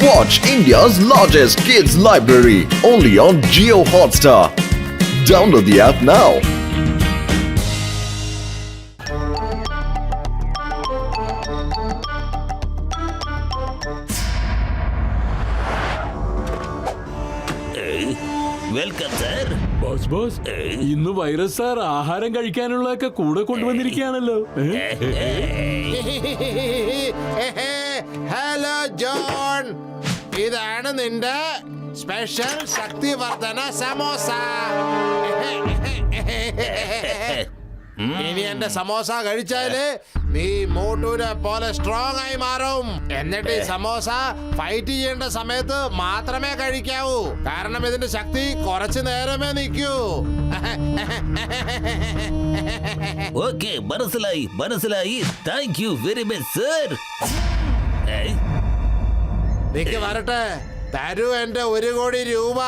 Watch India's largest kids library only on Jio Hotstar. Download the app now. Welcome sir. Boss boss ഇന്ന് virus sir ആഹാരം കഴിക്കാനുള്ളതൊക്കെ കൂടെ കൊണ്ടുവന്നിരിക്കുകയാണല്ലോ. Hello John, ഇതാണ് നിന്റെ special ശക്തിവർദ്ധന samosa. ഇനി എന്റെ സമോസ കഴിച്ചാല് നീ മോട്ടൂരെ പോലെ സ്ട്രോങ് ആയി മാറും. എന്നിട്ട് ഈ സമോസ ഫൈറ്റ് ചെയ്യേണ്ട സമയത്ത് മാത്രമേ കഴിക്കാവൂ, കാരണം ഇതിന്റെ ശക്തി കുറച്ചു നേരമേ നിൽക്കൂ. ഓക്കെ, മനസ്സിലായി. Thank you very much sir. നിക്ക് വരട്ടെ, തരൂ എന്റെ 1 കോടി രൂപ.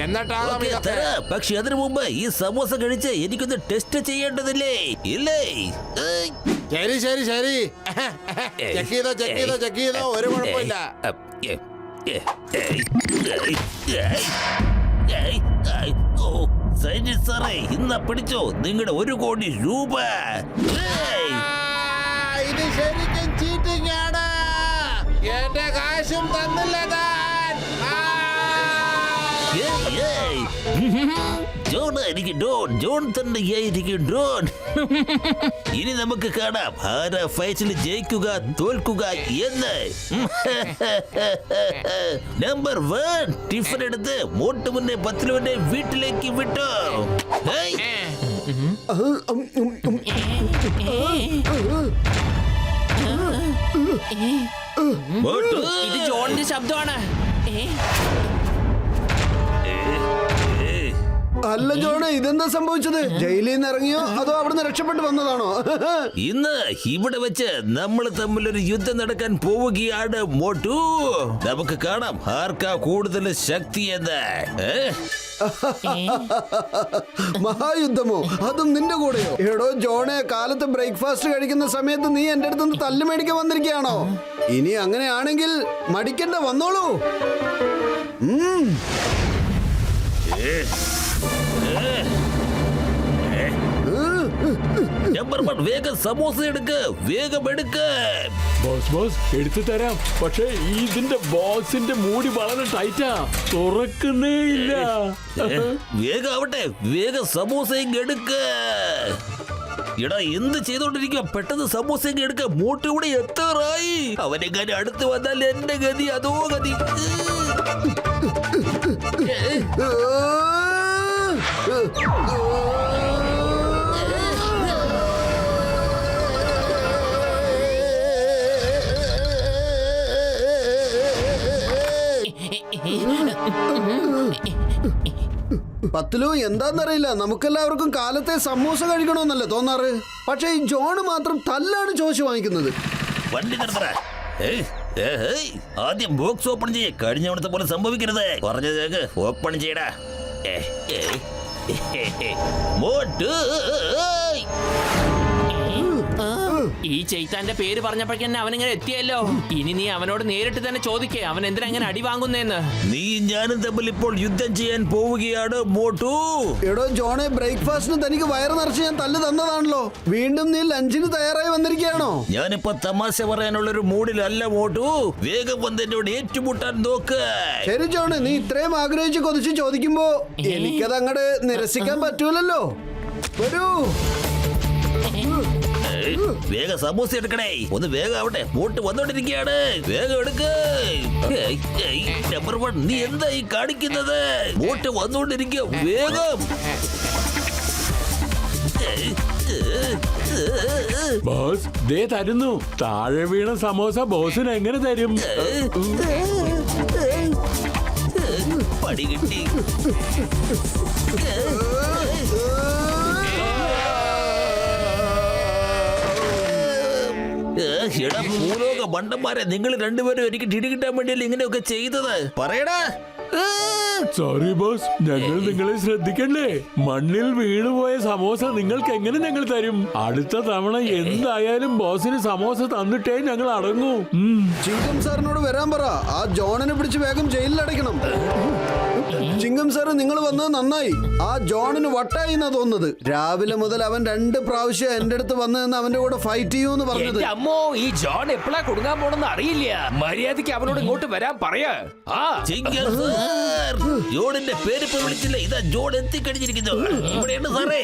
എന്നിട്ടാകാം ഇതൊക്കെ. പക്ഷെ അതിനു മുമ്പ് ഈ സമോസ കഴിച്ച് എനിക്കൊന്ന് ടെസ്റ്റ് ചെയ്യേണ്ടതില്ലേ? ഇല്ലേ? ശരി ചെക്ക് ചെയ്തോ, ഒരു കുഴപ്പമില്ല. സൈനിക് സാറേ, ഇന്ന പിടിച്ചോ നിങ്ങളുടെ 1 കോടി രൂപ. ഇത് ശരിക്കും ചീറ്റിംഗ് ആണ്. എന്റെ കാശും തന്നില്ല താൻ. ജോൺ തന്നെയായിരിക്കും ഡോൺ. ഇനി നമുക്ക് കാണാം ആരാ ഫൈറ്റിൽ ജയിക്കുക തോൽക്കുക എന്ന്. നമ്പർ 1 ടിഫിൻ എടുത്ത് മോട്ടുമുന്നെ 10 വീട്ടിലേക്ക് വിട്ടോ. ഇത് ജോണിന്റെ ശബ്ദമാണ്. അല്ല ജോണ്, ഇതെന്താ സംഭവിച്ചത്? ജയിലിൽ നിന്ന് ഇറങ്ങിയോ അതോ അവിടുന്ന് രക്ഷപ്പെട്ടു വന്നതാണോ? ഇന്ന് ഇവിടെ വെച്ച് നമ്മൾ തമ്മിലൊരു യുദ്ധം നടക്കാൻ പോവുകയാണ് മോട്ടു. നമുക്ക് കാണാം ആർക്കാ കൂടുതൽ ശക്തി എന്ന്. മഹായുദ്ധമോ? അതും നിന്റെ കൂടെയോ? എടോ ജോണെ, കാലത്ത് ബ്രേക്ക്ഫാസ്റ്റ് കഴിക്കുന്ന സമയത്ത് നീ എന്റെ അടുത്ത് തല്ലു മേടിക്കാൻ വന്നിരിക്കുകയാണോ? ഇനി അങ്ങനെയാണെങ്കിൽ മടിക്കണ്ട, വന്നോളൂ. നമ്പർ 1 വേഗം സമോസ എടുക്ക്, വേഗം എടുക്ക്. ബോസ് എടുത്തു തരാം. പക്ഷേ ഇതിന്റെ ബോക്സിന്റെ മൂടി വളരെ ടൈറ്റാ, തുറക്കുന്നേ ഇല്ല. വേഗം ആവട്ടെ, വേഗം സമോസയും എടുക്ക്. എടാ, എന്ത് ചെയ്തോണ്ടിരിക്കുക? പെട്ടെന്ന് സമോസയും എടുക്ക. മോട്ട് ഇവിടെ എത്താറായി. അവനെങ്ങനെ അടുത്ത് വന്നാൽ എന്റെ ഗതി അതോ ഗതി. പത്തിലു, എന്താന്നറിയില്ല, നമുക്കെല്ലാവർക്കും കാലത്തെ സമൂസ കഴിക്കണമെന്നല്ലേ തോന്നാറ്. പക്ഷെ ഈ ജോണ് മാത്രം തല്ലാണ് ചോദിച്ചു വാങ്ങിക്കുന്നത്. വണ്ടി നിർത്തറ. ആദ്യം ബോക്സ് ഓപ്പൺ ചെയ്യേ. കഴിഞ്ഞ തവണത്തെ പോലെ സംഭവിക്കരുത്. പറഞ്ഞത് ഓപ്പൺ ചെയ്യടാ. മോട്ട്, ഈ ചെയ്താന്റെ പേര് പറഞ്ഞപ്പോഴേക്കും അവനിങ്ങനെ എത്തിയല്ലോ. ഇനി നീ അവനോട് നേരിട്ട് തന്നെ ചോദിക്കേ, അവൻ എന്തിനാ അങ്ങനെ അടി വാങ്ങുന്നേന്ന്. നീ ഞാനും തമ്മിൽ ഇപ്പോൾ യുദ്ധം ചെയ്യാൻ പോവുകയാണ് മോട്ടു. എടോ ജോണെ, ബ്രേക്ക്ഫാസ്റ്റിന് തനിക്ക് വയറ് നിറച്ച് ഞാൻ തല്ല് തന്നതാണല്ലോ. വീണ്ടും നീ ലഞ്ചിന് തയ്യാറായി വന്നിരിക്കുകയാണോ? ഞാനിപ്പോ തമാശ പറയാനുള്ളൊരു മൂഡിലല്ല മോട്ടു. വേഗം വന്ന് എന്നോട് ഏറ്റുമുട്ടാൻ നോക്ക്. ശരി ജോണ്, നീ ഇത്രയും ആഗ്രഹിച്ച് കൊതിച്ച് ചോദിക്കുമ്പോ എനിക്കത് അങ്ങോട്ട് നിരസിക്കാൻ പറ്റൂലല്ലോ. വരൂ. വേഗം സമൂസ എടുക്കണേ. ഒന്ന് വേഗം ആവട്ടെ, മോട്ട് വന്നോണ്ടിരിക്കുകയാണ്. വേഗം എടുക്ക്. നമ്പർ 1, നീ എന്താ ഈ കാണിക്കുന്നത്? മോട്ട് വന്നോണ്ടിരിക്കുക, വേഗം. ബോസ് ദേ തരുന്നു. താഴെ വീണ സമോസ ബോസിന് എങ്ങനെ തരും? പടി കിട്ടി. ഭൂലോക മണ്ടന്മാരെ, നിങ്ങൾ രണ്ടുപേരും എനിക്ക് ടിടി കിട്ടാൻ വേണ്ടിയല്ലേ ഇങ്ങനെയൊക്കെ ചെയ്തത്? പറയടാ, സോറി ബോസ്, ഞങ്ങൾ നിങ്ങളെ ശ്രദ്ധിക്കണ്ടേ? മണ്ണിൽ വീണുപോയ സമോസ നിങ്ങൾക്ക് എങ്ങനെ ഞങ്ങൾ തരും? അടുത്ത തവണ എന്തായാലും ബോസിന് സമോസ തന്നിട്ടേ ഞങ്ങൾ അടങ്ങൂ. ചിങ്കം സാറിനോട് വരാൻ പറ. ആ ജോണിനെ പിടിച്ച് വേഗം ജയിലിൽ അടയ്ക്കണം. ചിങ്കം സാറ് നിങ്ങൾ വന്നത് നന്നായി. ആ ജോണിന് വട്ടായി എന്നാ തോന്നുന്നത്. രാവിലെ മുതൽ അവൻ 2 പ്രാവശ്യം എന്റെ അടുത്ത് വന്നതെന്ന് അവന്റെ കൂടെ ഫൈറ്റ് ചെയ്യൂന്ന് പറഞ്ഞത്. എന്റെ അമ്മോ, ഈ ജോൺ എപ്പോഴാ കൊടുങ്ങാൻ പോണെന്ന് അറിയില്ല. മര്യാദയ്ക്ക് അവനോട് ഇങ്ങോട്ട് വരാൻ പറയാ. ചിങ്കർ സാർ, ജോണിന്റെ പേര് ഇപ്പൊ വിളിച്ചില്ല. ഇതാ ജോൺ എത്തിക്കഴിഞ്ഞിരിക്കുന്നു. ഇവിടെയുണ്ട് സാറേ.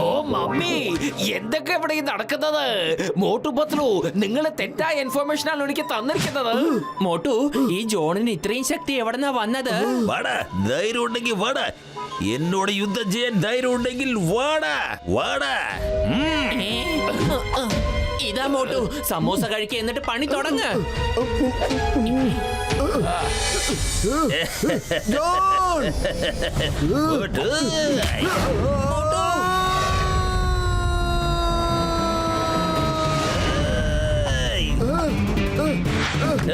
ഓ മമ്മി, എന്തൊക്കെ ഇവിടെ ഈ നടക്കുന്നത്? മോട്ടു പത്ലു, നിങ്ങൾ തെറ്റായ ഇൻഫർമേഷനാണ് എനിക്ക് തന്നിരിക്കുന്നത്. മോട്ടു, ഈ ജോണിന് ഇത്രയും ശക്തി എവിടെന്നാ വന്നത്? വാടാ, ധൈര്യം ഉണ്ടെങ്കിൽ വാടാ. എന്നോട് യുദ്ധം ചെയ്യാൻ ധൈര്യം ഉണ്ടെങ്കിൽ വാടാ, വാടാ. ഇതാ മോട്ടു, സമോസ കഴിക്കുക, എന്നിട്ട് പണി തുടങ്ങ്. ജോൺ! പോട്ട്.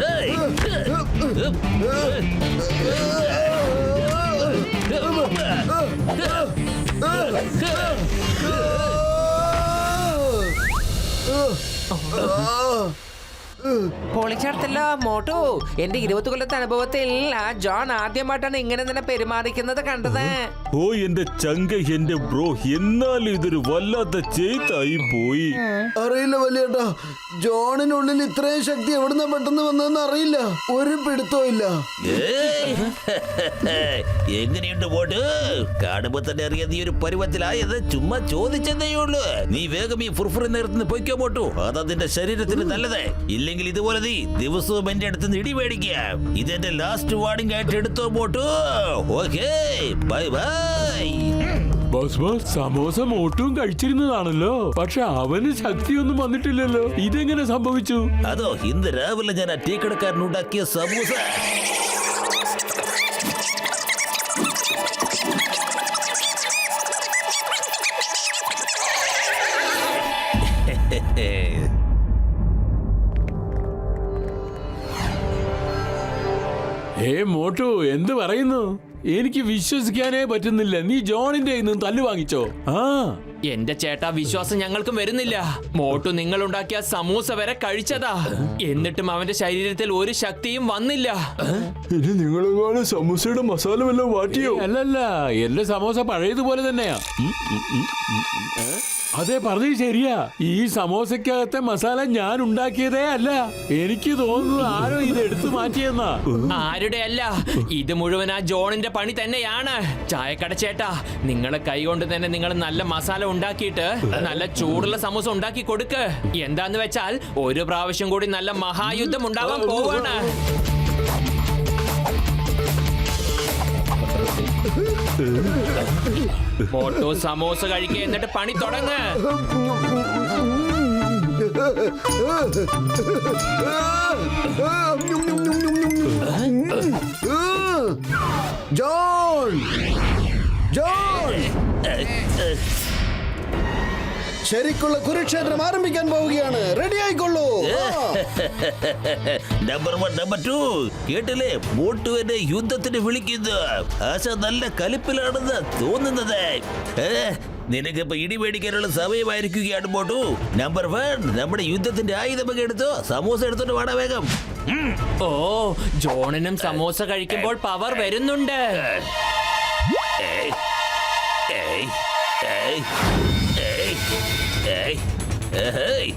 ഏയ്. പൊളിച്ചെടുത്തല്ലോ മോട്ടു. എന്റെ 20 കൊല്ലത്തെ അനുഭവത്തിൽ ആ ജോൺ ആദ്യമായിട്ടാണ് ഇങ്ങനെ തന്നെ പെരുമാറിക്കുന്നത് കണ്ടത്. ഓ എന്റെ ചങ്ക, എന്റെ ബ്രോ, എന്നാലും ഇതൊരു വല്ലാത്ത ചെയ്തായി പോയി. അറിയില്ല വലിയേട്ടാ, ജോണിനുള്ളിൽ ഇത്രയും ശക്തി എവിടുന്ന പെട്ടെന്ന് വന്നതെന്ന് അറിയില്ല. ഒരു പിടുത്തവും ഇല്ല. ഏയ്. എങ്ങനെയുണ്ട് പോട്ട്? കാണുമ്പോ തന്നെ അറിയാം നീ ഒരു പരുവത്തിലായത്. ചുമ്മാ ചോദിച്ചതേ ഉള്ളൂ. നീ വേഗം ഈ ഫുർഫുറി നേരത്തിന് പൊയ്ക്കോ പോട്ടു. അതതിന്റെ ശരീരത്തിന് നല്ലത്. ഇല്ലെങ്കിൽ ഇതുപോലെ നീ ദിവസവും എന്റെ അടുത്ത് ഇടി മേടിക്കാം. ഇതെന്റെ ലാസ്റ്റ് വാർണിംഗ് ആയിട്ട് എടുത്തോ പോട്ടു. Okay, bye bye. Boss boss, samosa മോട്ടും കഴിച്ചിരുന്നതാണല്ലോ. പക്ഷെ അവന് ശക്തിയൊന്നും വന്നിട്ടില്ലല്ലോ. ഇതെങ്ങനെ സംഭവിച്ചു? അതോ, ഇന്ന് രാവിലെ ഞാൻ ആ ടീക്കടക്കാരനുണ്ടാക്കിയ സമൂസ. മോട്ടു, എന്ത് പറയുന്നു? എനിക്ക് വിശ്വസിക്കാനേ പറ്റുന്നില്ല. നീ ജോണിന്റെ നിന്നും തല്ലു വാങ്ങിച്ചോ? എന്റെ ചേട്ടാ, വിശ്വാസം ഞങ്ങൾക്കും വരുന്നില്ല. മോട്ടു നിങ്ങൾ ഉണ്ടാക്കിയ സമൂസ വരെ കഴിച്ചതാ. എന്നിട്ടും അവന്റെ ശരീരത്തിൽ ഒരു ശക്തിയും വന്നില്ല. ഇനി നിങ്ങളെങ്ങാനും സമൂസയുടെ മസാല വല്ലതും വാട്ടിയോ? അല്ലല്ല, എന്റെ സമൂസ പഴയതുപോലെ തന്നെയാ. അതെ, പറഞ്ഞത് ശരിയാ. ഈ സമോസക്കകത്തെ മസാല ഞാൻ ഉണ്ടാക്കിയതേ അല്ല. എനിക്ക് തോന്നുന്നു ആരോ ഇത് എടുത്തു മാറ്റിയെന്നാ. ആരുടെ അല്ല, ഇത് മുഴുവൻ ആ ജോണിന്റെ പണി തന്നെയാണ്. ചായക്കട ചേട്ടാ, നിങ്ങളെ കൈ കൊണ്ട് തന്നെ നിങ്ങൾ നല്ല മസാല ഉണ്ടാക്കിയിട്ട് നല്ല ചൂടുള്ള സമൂസ ഉണ്ടാക്കി കൊടുക്ക്. എന്താന്ന് വെച്ചാൽ ഒരു പ്രാവശ്യം കൂടി നല്ല മഹായുദ്ധം ഉണ്ടാവാൻ പോവാണ്. മോട്ടോ, സമോസ കഴിക്കുക, എന്നിട്ട് പണി തുടങ്ങ്. ജോൺ! ജോൺ! ശരിക്കുള്ള കുരുക്ഷേത്രം ആരംഭിക്കാൻ പോവുകയാണ്. റെഡി ആയിക്കൊള്ളൂ. നമ്പർ 1, നമ്പർ 2 കേട്ടില്ലേ? മോട്ടുവിനെ യുദ്ധത്തിന് വിളിക്കുന്നു. ആശ നല്ല കലിപ്പിലാണെന്ന് തോന്നുന്നത്. നിനക്കിപ്പോ ഇടി മേടിക്കാനുള്ള സമയമായിരിക്കുകയാണ് മോട്ടു. നമ്പർ 1, നമ്മുടെ യുദ്ധത്തിന്റെ ആയുധമൊക്കെ എടുത്തോ. സമൂസ എടുത്തോണ്ട് വാടാ വേഗം. ഓ, ജോണിനും സമോസ കഴിക്കുമ്പോൾ പവർ വരുന്നുണ്ട്. ഏയ്, ഏയ്, ഏയ്, ഏയ്, ഏയ്, ഏയ്,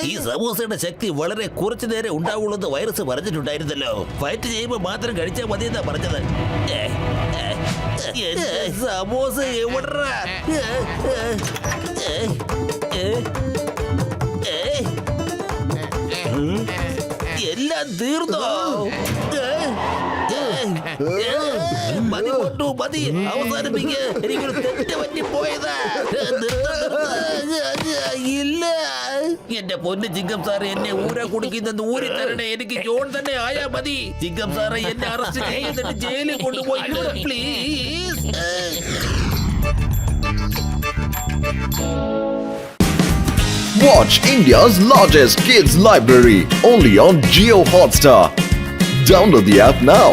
ഈ സമൂസയുടെ ശക്തി വളരെ കുറച്ചു നേരം ഉണ്ടാവുള്ളൂ എന്ന് വൈറസ് പറഞ്ഞിട്ടുണ്ടായിരുന്നല്ലോ. ഫൈറ്റ് ചെയ്യുമ്പോൾ മാത്രം കഴിച്ചാൽ മതിയെന്നാ പറഞ്ഞത്. സമൂസ എവിടാ? എല്ലാം തീർന്നോ? മതി കൊണ്ടു മതി, അവസാനിപ്പിക്ക്. എനിക്കൊരു തെറ്റ് പറ്റിപ്പോയതാ. ഇല്ല, എന്റെ പൊന്ന് ചിങ്കം സാറ്, എന്നെ ഊരാ കുടിക്കുന്നെന്ന് ഊരി തരണേ. എനിക്ക് ജോൺ തന്നെ ആയാ മതി. ചിങ്കം സാറ്, എന്നെ അറസ്റ്റ് ചെയ്തിട്ട് ജയിലിൽ കൊണ്ടുപോയി please. Watch India's largest kids library only on Jio Hotstar. Download the app now.